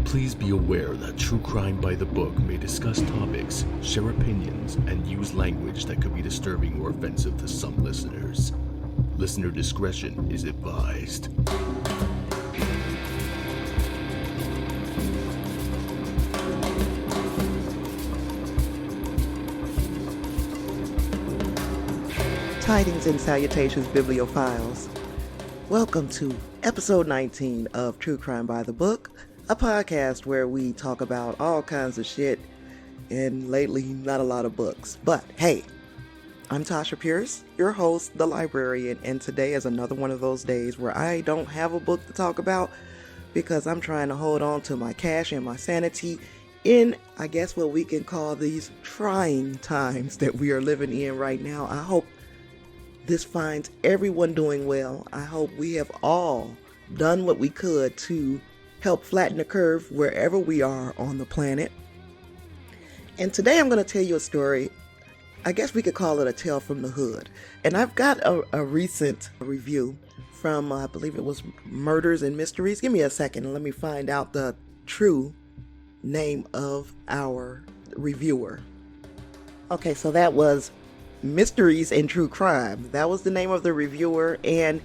Please be aware that True Crime by the Book may discuss topics, share opinions, and use language that could be disturbing or offensive to some listeners. Listener discretion is advised. Tidings and salutations, bibliophiles. Welcome to episode 19 of True Crime by the Book, a podcast where we talk about all kinds of shit, and lately, not a lot of books. But hey, I'm Tasha Pierce, your host, the librarian, and today is another one of those days where I don't have a book to talk about because I'm trying to hold on to my cash and my sanity in, I guess, what we can call these trying times that we are living in right now. I hope this finds everyone doing well. I hope we have all done what we could to help flatten the curve wherever we are on the planet. And today I'm going to tell you a story. I guess we could call it a tale from the hood. And I've got a recent review from, I believe it was Murders and Mysteries. Give me a second and let me find out the true name of our reviewer. Okay, so that was Mysteries and True Crime. That was the name of the reviewer, and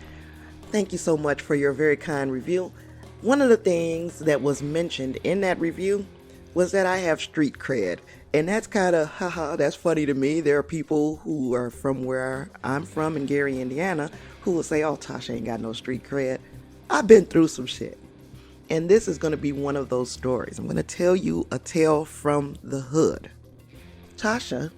thank you so much for your very kind review. One of the things that was mentioned in that review was that I have street cred, and that's kind of, that's funny to me. There are people who are from where I'm from in Gary, Indiana, who will say, oh, Tasha ain't got no street cred. I've been through some shit, and this is going to be one of those stories. I'm going to tell you a tale from the hood. Tasha,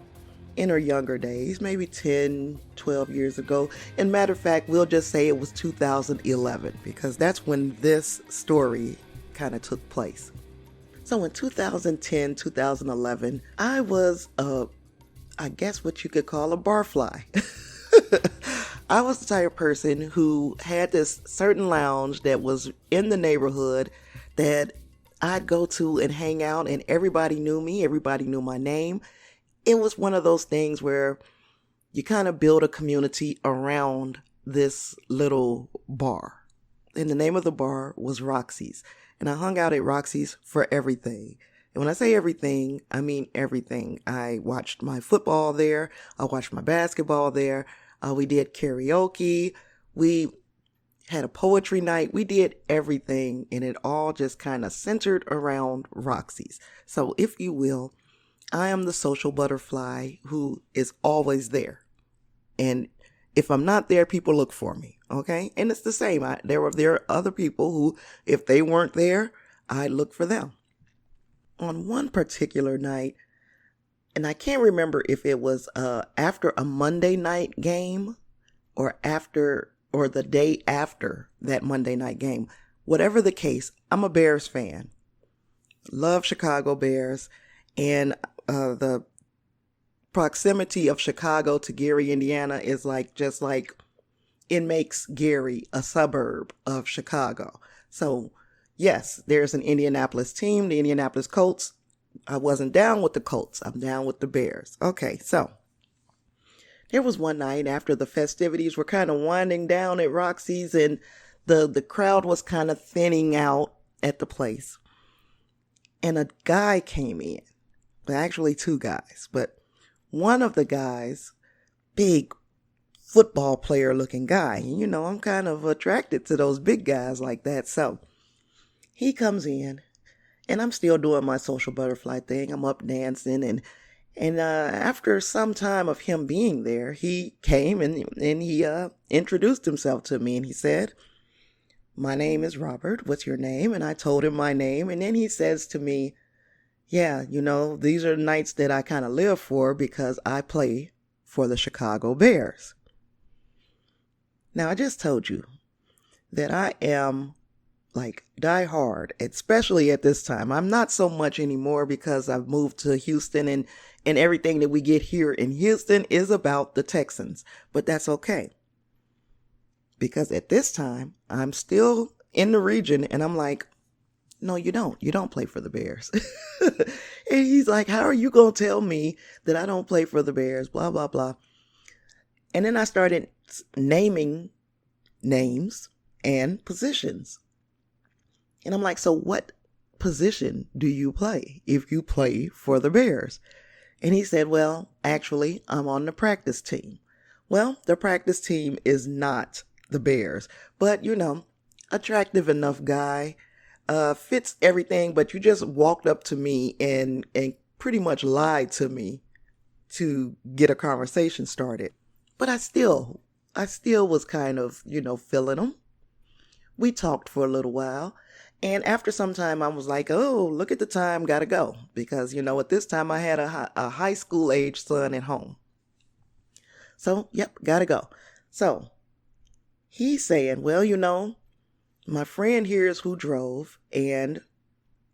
in her younger days, maybe 10, 12 years ago. And matter of fact, we'll just say it was 2011 because that's when this story kind of took place. So in 2010, 2011, I was, I guess what you could call a barfly. I was the type of person who had this certain lounge that was in the neighborhood that I'd go to and hang out, and everybody knew me, everybody knew my name. It was one of those things where you kind of build a community around this little bar. And the name of the bar was Roxy's. And I hung out at Roxy's for everything. And when I say everything, I mean everything. I watched my football there. I watched my basketball there. We did karaoke. We had a poetry night. We did everything. And it all just kind of centered around Roxy's. So if you will, I am the social butterfly who is always there. And if I'm not there, people look for me. Okay. And it's the same. There are other people who, if they weren't there, I look for them. On one particular night, and I can't remember if it was after a Monday night game or the day after that Monday night game. Whatever the case, I'm a Bears fan. Love Chicago Bears. And the proximity of Chicago to Gary, Indiana is just like it makes Gary a suburb of Chicago. So yes, there's an Indianapolis team, the Indianapolis Colts. I wasn't down with the Colts. I'm down with the Bears. Okay, so there was one night after the festivities were kind of winding down at Roxy's and the crowd was kind of thinning out at the place. And a guy came in. Actually, two guys, but one of the guys, big football player looking guy. You know, I'm kind of attracted to those big guys like that. So he comes in and I'm still doing my social butterfly thing. I'm up dancing and after some time of him being there, he came and he introduced himself to me and he said, "My name is Robert. What's your name?" And I told him my name. And then he says to me, "Yeah, these are nights that I kind of live for because I play for the Chicago Bears." Now, I just told you that I am die hard, especially at this time. I'm not so much anymore because I've moved to Houston and everything that we get here in Houston is about the Texans. But that's okay. Because at this time, I'm still in the region and I'm like, "No, you don't. You don't play for the Bears." And he's like, "How are you going to tell me that I don't play for the Bears?" Blah, blah, blah. And then I started naming names and positions. And I'm like, "So what position do you play if you play for the Bears? And he said, well, actually, I'm on the practice team. Well, the practice team is not the Bears, but attractive enough guy, fits everything, but you just walked up to me and pretty much lied to me to get a conversation started. But I still was kind of, feeling him. We talked for a little while. And after some time, I was like, oh, look at the time, gotta go. Because, at this time I had a high school age son at home. So, yep, gotta go. So, he's saying, well, my friend here is who drove, and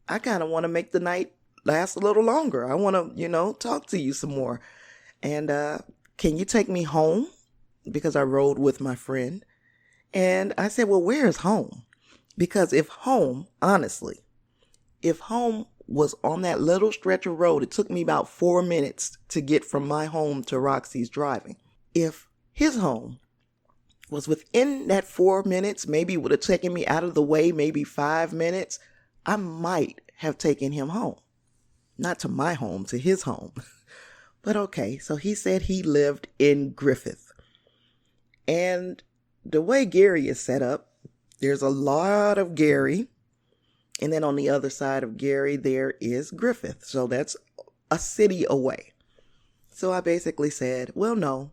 I kind of want to make the night last a little longer. I want to, talk to you some more. And can you take me home? Because I rode with my friend. And I said, well, where is home? Because if home was on that little stretch of road, it took me about 4 minutes to get from my home to Roxy's driving. If his home was within that 4 minutes, maybe would have taken me out of the way, maybe 5 minutes, I might have taken him home. Not to my home, to his home. But okay, so he said he lived in Griffith. And the way Gary is set up, there's a lot of Gary. And then on the other side of Gary, there is Griffith. So that's a city away. So I basically said, well, no,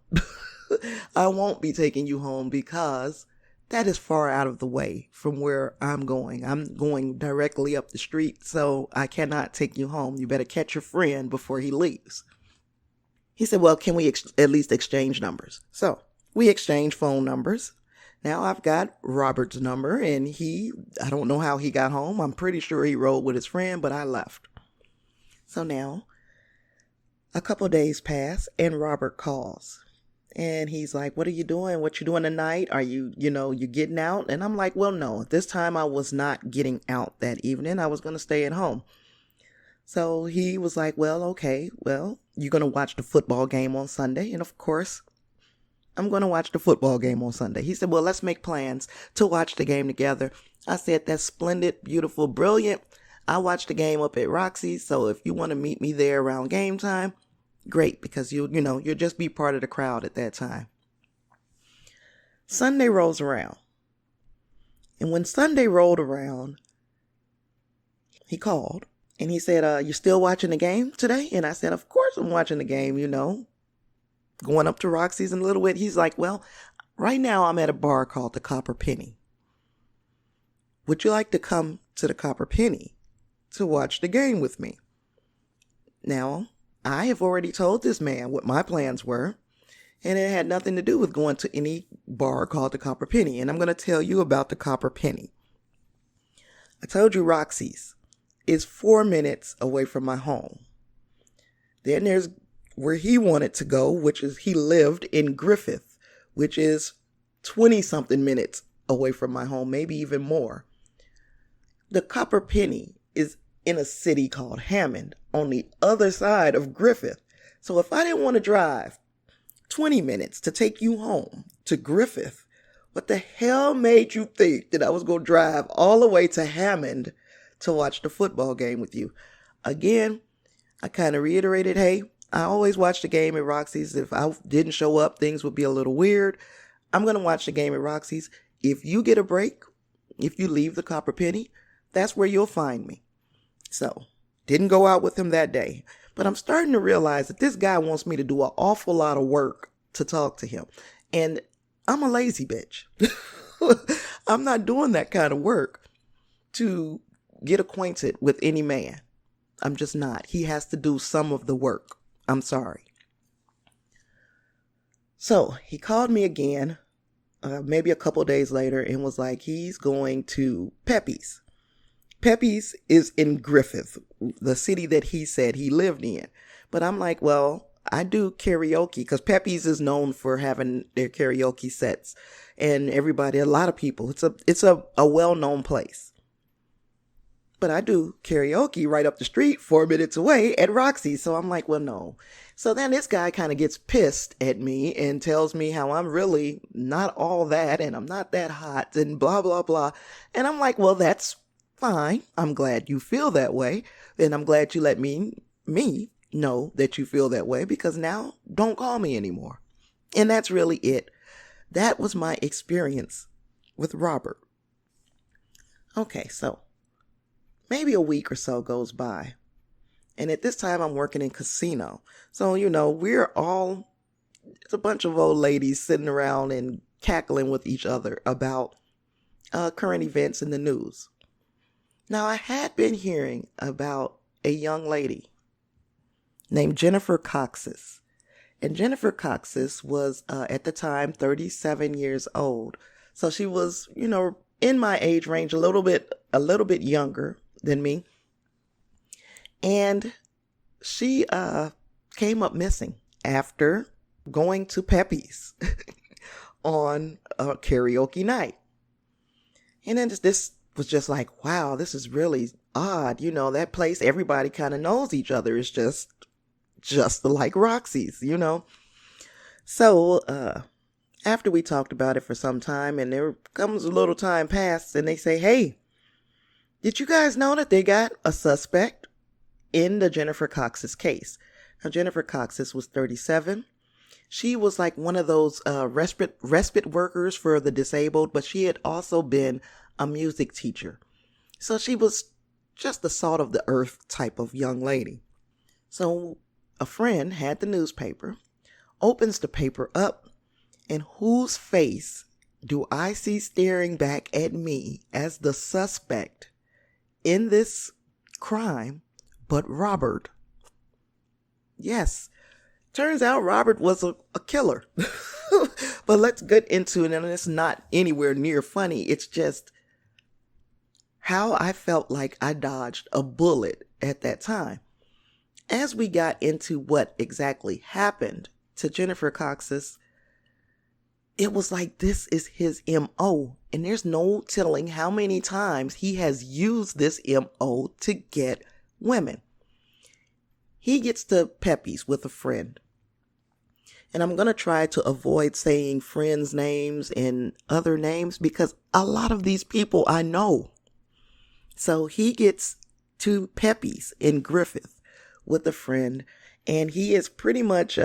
I won't be taking you home because that is far out of the way from where I'm going. I'm going directly up the street, so I cannot take you home. You better catch your friend before he leaves. He said, well, can we at least exchange numbers? So we exchanged phone numbers. Now I've got Robert's number, and I don't know how he got home. I'm pretty sure he rode with his friend, but I left. So now a couple of days pass, and Robert calls. And he's like, what are you doing? What you doing tonight? Are you getting out? And I'm like, well, no, this time I was not getting out that evening. I was going to stay at home. So he was like, well, okay, well, you're going to watch the football game on Sunday. And of course, I'm going to watch the football game on Sunday. He said, well, let's make plans to watch the game together. I said, that's splendid, beautiful, brilliant. I watched the game up at Roxy's. So if you want to meet me there around game time, great, because you'll just be part of the crowd at that time. Sunday rolls around. And when Sunday rolled around, he called and he said, you still watching the game today? And I said, of course I'm watching the game, going up to Roxy's in a little bit. He's like, well, right now I'm at a bar called the Copper Penny. Would you like to come to the Copper Penny to watch the game with me? Now, I have already told this man what my plans were, and it had nothing to do with going to any bar called the Copper Penny. And I'm going to tell you about the Copper Penny. I told you Roxy's is 4 minutes away from my home. Then there's where he wanted to go, which is he lived in Griffith, which is 20-something minutes away from my home, maybe even more. The Copper Penny is in a city called Hammond on the other side of Griffith. So if I didn't want to drive 20 minutes to take you home to Griffith, what the hell made you think that I was going to drive all the way to Hammond to watch the football game with you? Again, I kind of reiterated, hey, I always watch the game at Roxy's. If I didn't show up, things would be a little weird. I'm going to watch the game at Roxy's. If you get a break, if you leave the Copper Penny, that's where you'll find me. So, didn't go out with him that day. But I'm starting to realize that this guy wants me to do an awful lot of work to talk to him. And I'm a lazy bitch. I'm not doing that kind of work to get acquainted with any man. I'm just not. He has to do some of the work. I'm sorry. So he called me again, maybe a couple days later, and was like, he's going to Pepe's. Pepe's is in Griffith, the city that he said he lived in. But I'm like, well, I do karaoke because Pepe's is known for having their karaoke sets, and a lot of people, it's a well-known place. But I do karaoke right up the street 4 minutes away at Roxy. So I'm like, well, no. So then this guy kind of gets pissed at me and tells me how I'm really not all that and I'm not that hot and blah, blah, blah. And I'm like, well, that's Fine. I'm glad you feel that way. And I'm glad you let me know that you feel that way, because now don't call me anymore. And that's really it. That was my experience with Robert. Okay, so maybe a week or so goes by. And at this time I'm working in casino. So, it's a bunch of old ladies sitting around and cackling with each other about current events in the news. Now, I had been hearing about a young lady named Jennifer Kocsis. And Jennifer Kocsis was, at the time, 37 years old. So she was, in my age range, a little bit younger than me. And she came up missing after going to Pepe's on a karaoke night. And then this was just like, wow, this is really odd. That place, everybody kind of knows each other. It's just like Roxy's, So, after we talked about it for some time, and there comes a little time passed, and they say, hey, did you guys know that they got a suspect in the Jennifer Kocsis case? Now, Jennifer Kocsis was 37. She was like one of those respite workers for the disabled, but she had also been a music teacher. So she was just the salt of the earth type of young lady. So a friend had the newspaper, opens the paper up, and whose face do I see staring back at me as the suspect in this crime but Robert? Yes. Turns out Robert was a killer. But let's get into it, and it's not anywhere near funny. It's just how I felt like I dodged a bullet at that time. As we got into what exactly happened to Jennifer Kocsis, it was like this is his MO, and there's no telling how many times he has used this MO to get women. He gets to Pepe's with a friend. And I'm going to try to avoid saying friends' names and other names because a lot of these people I know. So he gets to Pepe's in Griffith with a friend, and he is pretty much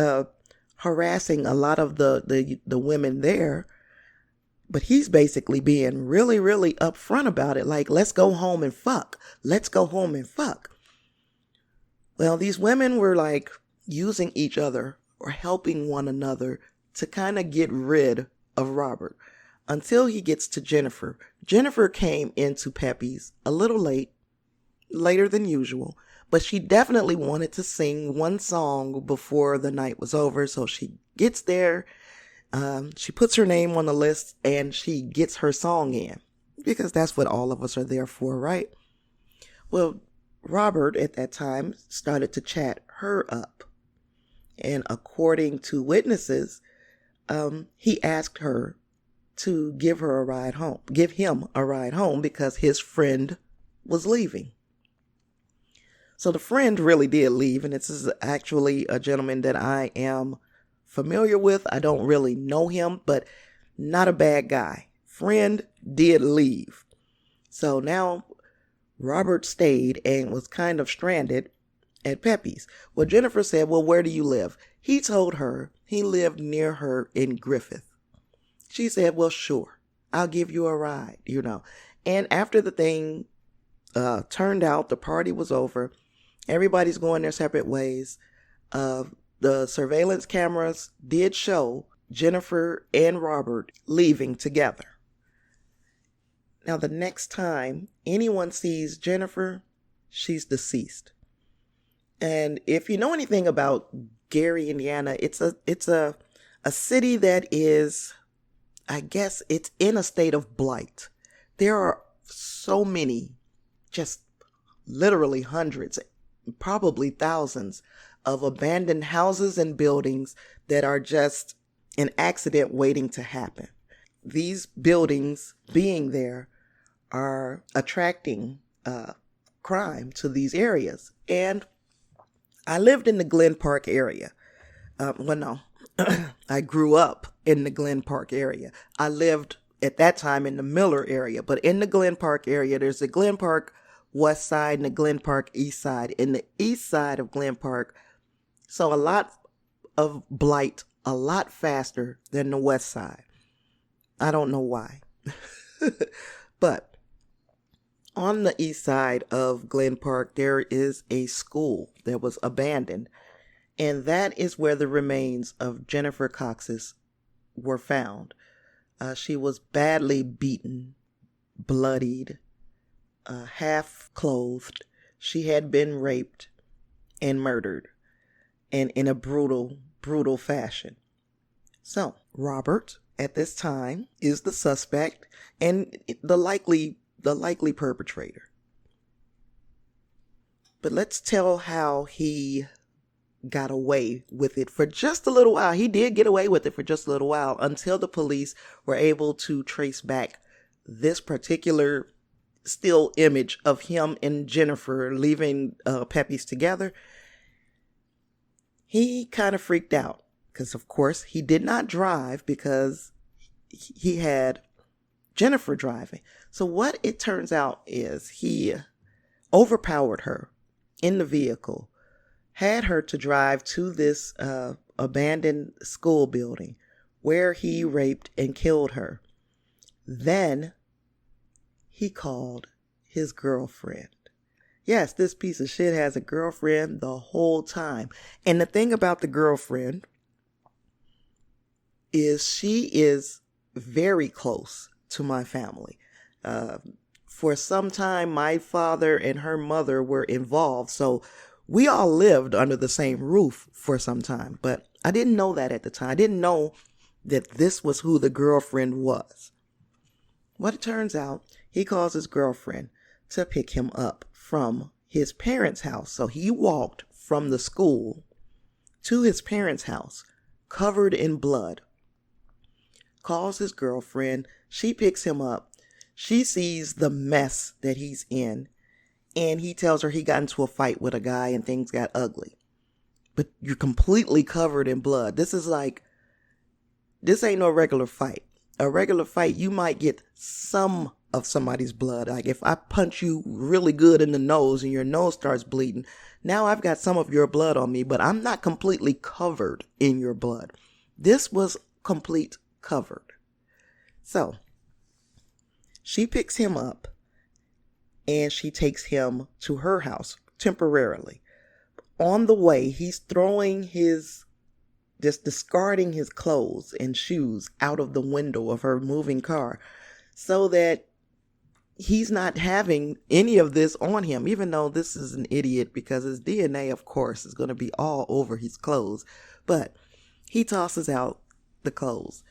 harassing a lot of the women there. But he's basically being really, really upfront about it. Like, let's go home and fuck. Let's go home and fuck. Well, these women were like using each other or helping one another to kind of get rid of Robert until he gets to Jennifer. Jennifer came into Pepe's a little later than usual, but she definitely wanted to sing one song before the night was over. So she gets there, she puts her name on the list, and she gets her song in because that's what all of us are there for, right? Well, Robert at that time started to chat her up. And according to witnesses, he asked her to give him a ride home because his friend was leaving. So the friend really did leave, and this is actually a gentleman that I am familiar with. I don't really know him, but not a bad guy. Friend did leave. So now Robert stayed and was kind of stranded at Pepe's. Well, Jennifer said, well, where do you live? He told her he lived near her in Griffith. She said, well, sure, I'll give you a ride, And after the thing turned out, the party was over, everybody's going their separate ways. The surveillance cameras did show Jennifer and Robert leaving together. Now, the next time anyone sees Jennifer, she's deceased. And if you know anything about Gary, Indiana, it's a city that is, I guess it's in a state of blight. There are so many, just literally hundreds, probably thousands of abandoned houses and buildings that are just an accident waiting to happen. These buildings being there are attracting crime to these areas. And I lived in the Glen Park area. I grew up in the Glen Park area. I lived at that time in the Miller area. But in the Glen Park area, there's the Glen Park West Side and the Glen Park East Side. In the east side of Glen Park, so a lot of blight, a lot faster than the west side. I don't know why. But on the east side of Glen Park, there is a school that was abandoned. And that is where the remains of Jennifer Kocsis were found. She was badly beaten, bloodied, half clothed. She had been raped and murdered, and in a brutal fashion. So Robert, at this time, is the suspect and the likely perpetrator. But let's tell how he got away with it for just a little while. He did get away with it for just a little while until the police were able to trace back this particular still image of him and Jennifer leaving Peppies together. He kind of freaked out because, of course, he did not drive because he had Jennifer driving. So what it turns out is he overpowered her in the vehicle, had her to drive to this abandoned school building where he raped and killed her. Then he called his girlfriend. Yes, this piece of shit has a girlfriend the whole time. And the thing about the girlfriend is she is very close to my family. For some time, my father and her mother were involved. So we all lived under the same roof for some time, but I didn't know that at the time. I didn't know that this was who the girlfriend was. What it turns out, he calls his girlfriend to pick him up from his parents' house. So he walked from the school to his parents' house, covered in blood. Calls his girlfriend. She picks him up. She sees the mess that he's in. And he tells her he got into a fight with a guy and things got ugly. But you're completely covered in blood. This ain't no regular fight. A regular fight, you might get some of somebody's blood. Like if I punch you really good in the nose and your nose starts bleeding, now I've got some of your blood on me, but I'm not completely covered in your blood. This was complete covered. So she picks him up. And she takes him to her house temporarily. On the way, he's discarding his clothes and shoes out of the window of her moving car so that he's not having any of this on him, even though this is an idiot because his DNA, of course, is going to be all over his clothes. But he tosses out the clothes.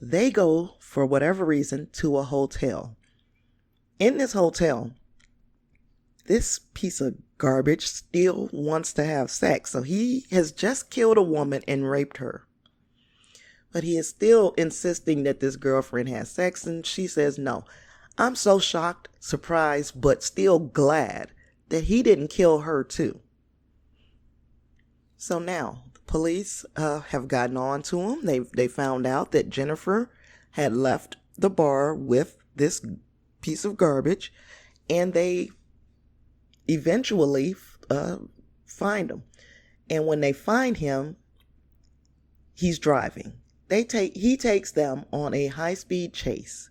They go, for whatever reason, to a hotel. In this hotel, this piece of garbage still wants to have sex. So he has just killed a woman and raped her. But he is still insisting that this girlfriend has sex. And she says no. I'm so shocked, surprised, but still glad that he didn't kill her too. So now the police have gotten on to him. They found out that Jennifer had left the bar with this piece of garbage. And they eventually find him. And when they find him, he's driving. He takes them on a high-speed chase.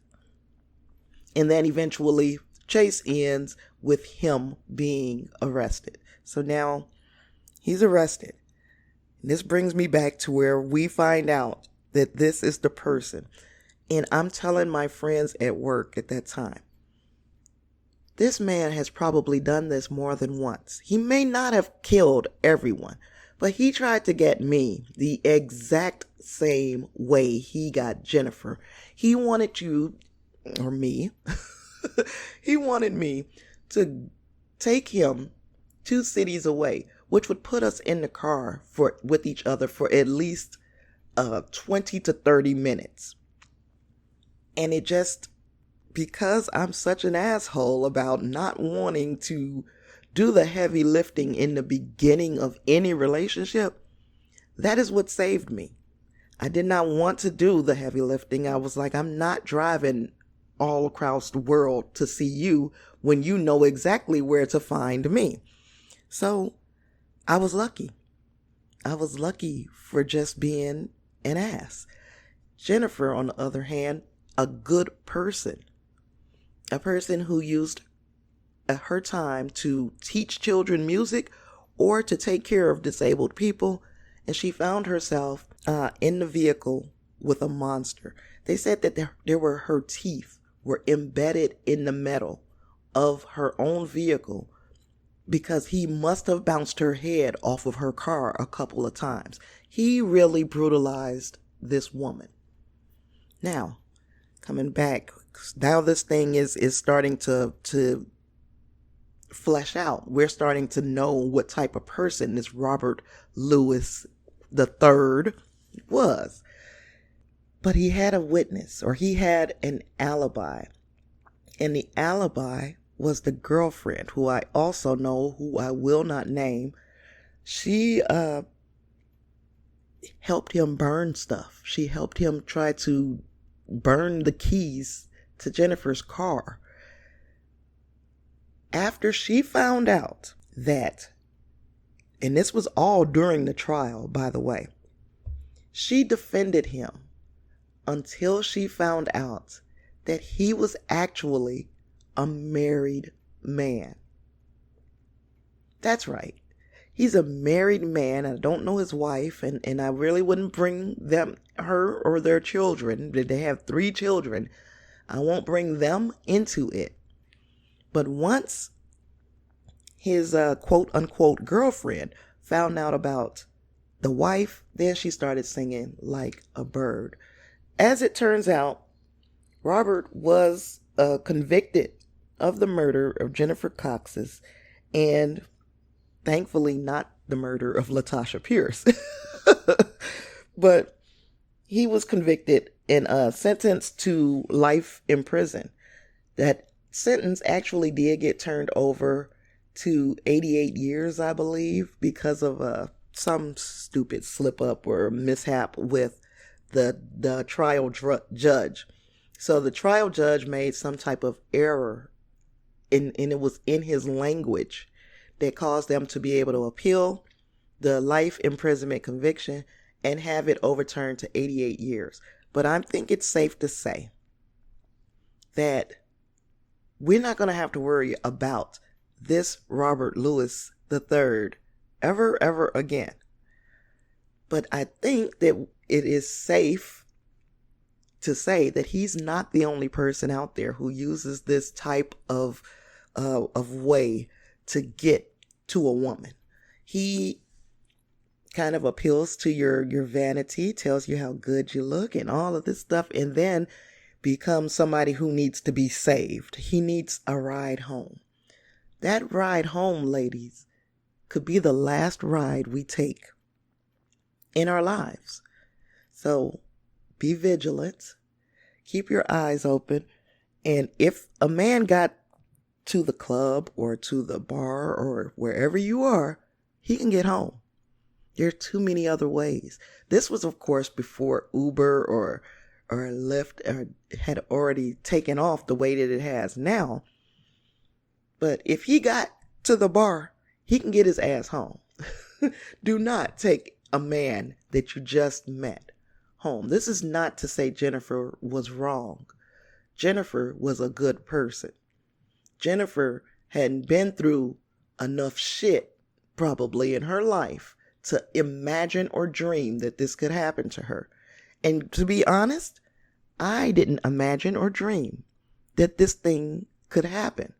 And then eventually chase ends with him being arrested. So now he's arrested. And this brings me back to where we find out that this is the person. And I'm telling my friends at work at that time, this man has probably done this more than once. He may not have killed everyone, but he tried to get me the exact same way he got Jennifer. He wanted you, or me, he wanted me to take him 2 cities away, which would put us in the car with each other for at least 20 to 30 minutes. And it just, because I'm such an asshole about not wanting to do the heavy lifting in the beginning of any relationship, that is what saved me. I did not want to do the heavy lifting. I was like, I'm not driving all across the world to see you when you know exactly where to find me. So I was lucky. I was lucky for just being an ass. Jennifer, on the other hand, a good person. A person who used her time to teach children music or to take care of disabled people. And she found herself in the vehicle with a monster. They said that her teeth were embedded in the metal of her own vehicle because he must have bounced her head off of her car a couple of times. He really brutalized this woman. Now, coming back, now this thing is starting to flesh out. We're starting to know what type of person this Robert Louis III was. But he had a witness, or he had an alibi. And the alibi was the girlfriend, who I also know, who I will not name. She helped him burn stuff. She helped him try to burn the keys to Jennifer's car. After she found out that, and this was all during the trial, by the way, she defended him until she found out that he was actually a married man. That's right. He's a married man. I don't know his wife, and I really wouldn't bring her or their children. They have 3 children. I won't bring them into it. But once his quote unquote girlfriend found out about the wife, then she started singing like a bird. As it turns out, Robert was convicted of the murder of Jennifer Kocsis, and thankfully not the murder of Latasha Pierce. But he was convicted and sentenced to life in prison. That sentence actually did get turned over to 88 years, I believe, because of some stupid slip up or mishap with the trial judge. So the trial judge made some type of error, and it was in his language that caused them to be able to appeal the life imprisonment conviction and have it overturned to 88 years. But I think it's safe to say that we're not going to have to worry about this Robert Louis III ever again. But I think that it is safe to say that he's not the only person out there who uses this type of way to get to a woman. He kind of appeals to your vanity, tells you how good you look and all of this stuff, and then becomes somebody who needs to be saved. He needs a ride home. That ride home, ladies, could be the last ride we take in our lives. So be vigilant. Keep your eyes open. And if a man got to the club or to the bar or wherever you are, he can get home. There are too many other ways. This was, of course, before Uber or Lyft had already taken off the way that it has now. But if he got to the bar, he can get his ass home. Do not take a man that you just met home. This is not to say Jennifer was wrong. Jennifer was a good person. Jennifer hadn't been through enough shit probably in her life to imagine or dream that this could happen to her. And to be honest, I didn't imagine or dream that this thing could happen.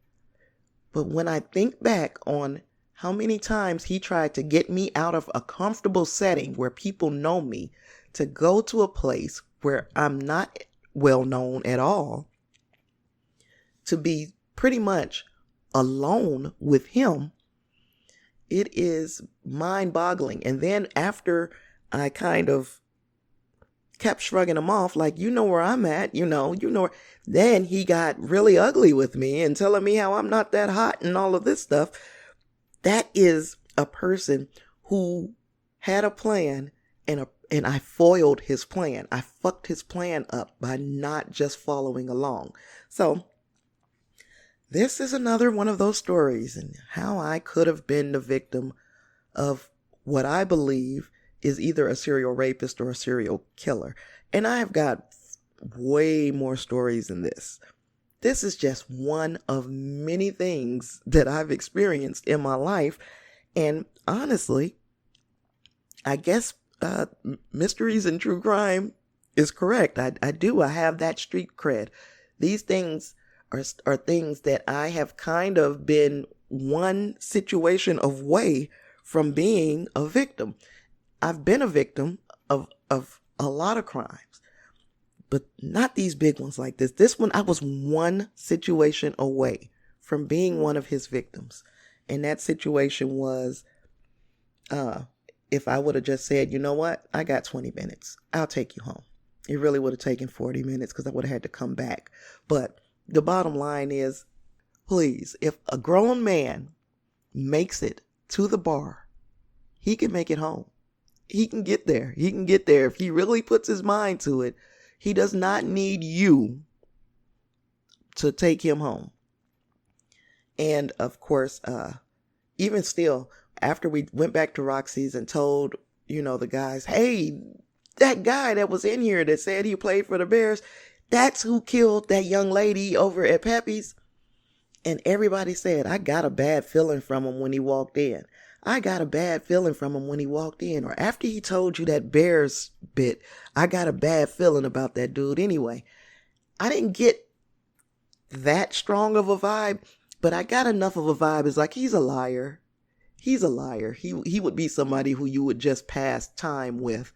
But when I think back on how many times he tried to get me out of a comfortable setting where people know me to go to a place where I'm not well known at all, to be pretty much alone with him, it is mind-boggling. And then after I kind of kept shrugging him off, like, you know where I'm at, you know. Then he got really ugly with me and telling me how I'm not that hot and all of this stuff. That is a person who had a plan and And I foiled his plan. I fucked his plan up by not just following along. So this is another one of those stories and how I could have been the victim of what I believe is either a serial rapist or a serial killer. And I have got way more stories than this. This is just one of many things that I've experienced in my life. And honestly, I guess mysteries and true crime is correct. I have that street cred. These things are things that I have kind of been one situation away from being a victim. I've been a victim of a lot of crimes, but not these big ones like this. This one, I was one situation away from being one of his victims. And that situation was, if I would have just said, you know what, I got 20 minutes. I'll take you home. It really would have taken 40 minutes because I would have had to come back. But the bottom line is, please, if a grown man makes it to the bar, he can make it home. He can get there. He can get there. If he really puts his mind to it, he does not need you to take him home. And of course, even still, after we went back to Roxy's and told, the guys, hey, that guy that was in here that said he played for the Bears, that's who killed that young lady over at Pepe's. And everybody said, I got a bad feeling from him when he walked in. I got a bad feeling from him when he walked in. Or after he told you that Bears bit, I got a bad feeling about that dude anyway. I didn't get that strong of a vibe, but I got enough of a vibe. It's like, he's a liar. He's a liar. He would be somebody who you would just pass time with.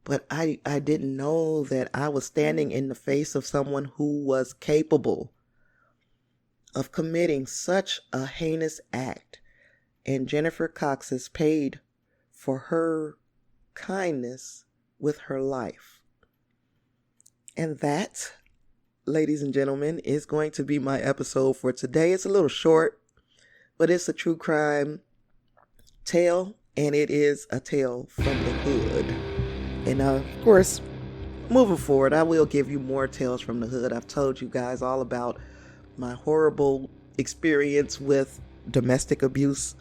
But I didn't know that I was standing in the face of someone who was capable of committing such a heinous act. And Jennifer Kocsis paid for her kindness with her life. And that, ladies and gentlemen, is going to be my episode for today. It's a little short, but it's a true crime tale, and it is a tale from the hood. And of course, moving forward, I will give you more tales from the hood. I've told you guys all about my horrible experience with domestic abuse.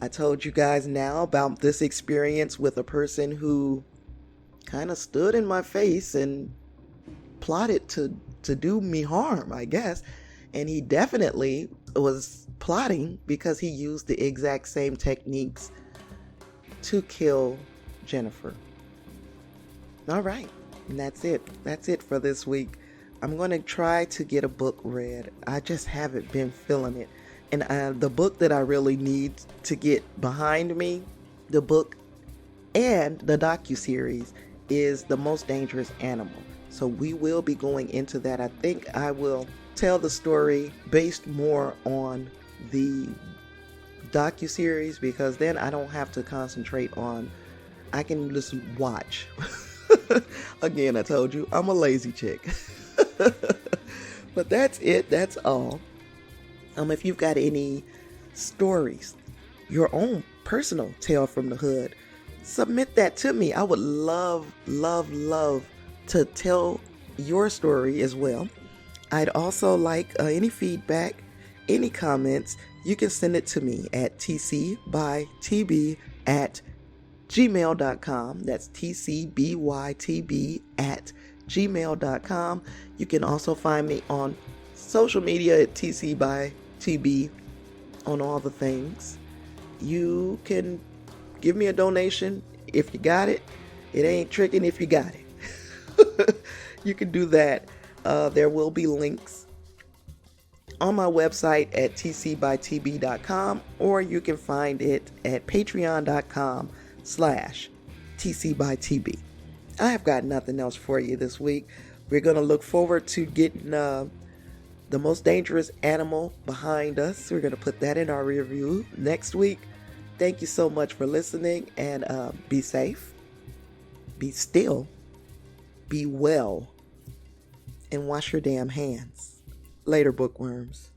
I told you guys now about this experience with a person who kind of stood in my face and plotted to do me harm, I guess. And he definitely was plotting because he used the exact same techniques to kill Jennifer. All right. And that's it. That's it for this week. I'm going to try to get a book read. I just haven't been feeling it. And the book that I really need to get behind me, the book and the docuseries, is The Most Dangerous Animal. So we will be going into that. I think I will tell the story based more on the docuseries, because then I don't have to concentrate on, I can just watch. Again, I told you, I'm a lazy chick. But that's it. That's all. If you've got any stories, your own personal tale from the hood, submit that to me. I would love, love, love to tell your story as well. I'd also like any feedback, any comments. You can send it to me at tcbytb@gmail.com. That's tcbytb@gmail.com. You can also find me on social media at tcbytb on all the things. You can give me a donation if you got it. It ain't tricking if you got it. You can do that. There will be links on my website at tcbytb.com, or you can find it at patreon.com/tcbytb. I have got nothing else for you this week. We're going to look forward to getting The Most Dangerous Animal behind us. We're going to put that in our review next week. Thank you so much for listening, and be safe, be still, be well, and wash your damn hands. Later, bookworms.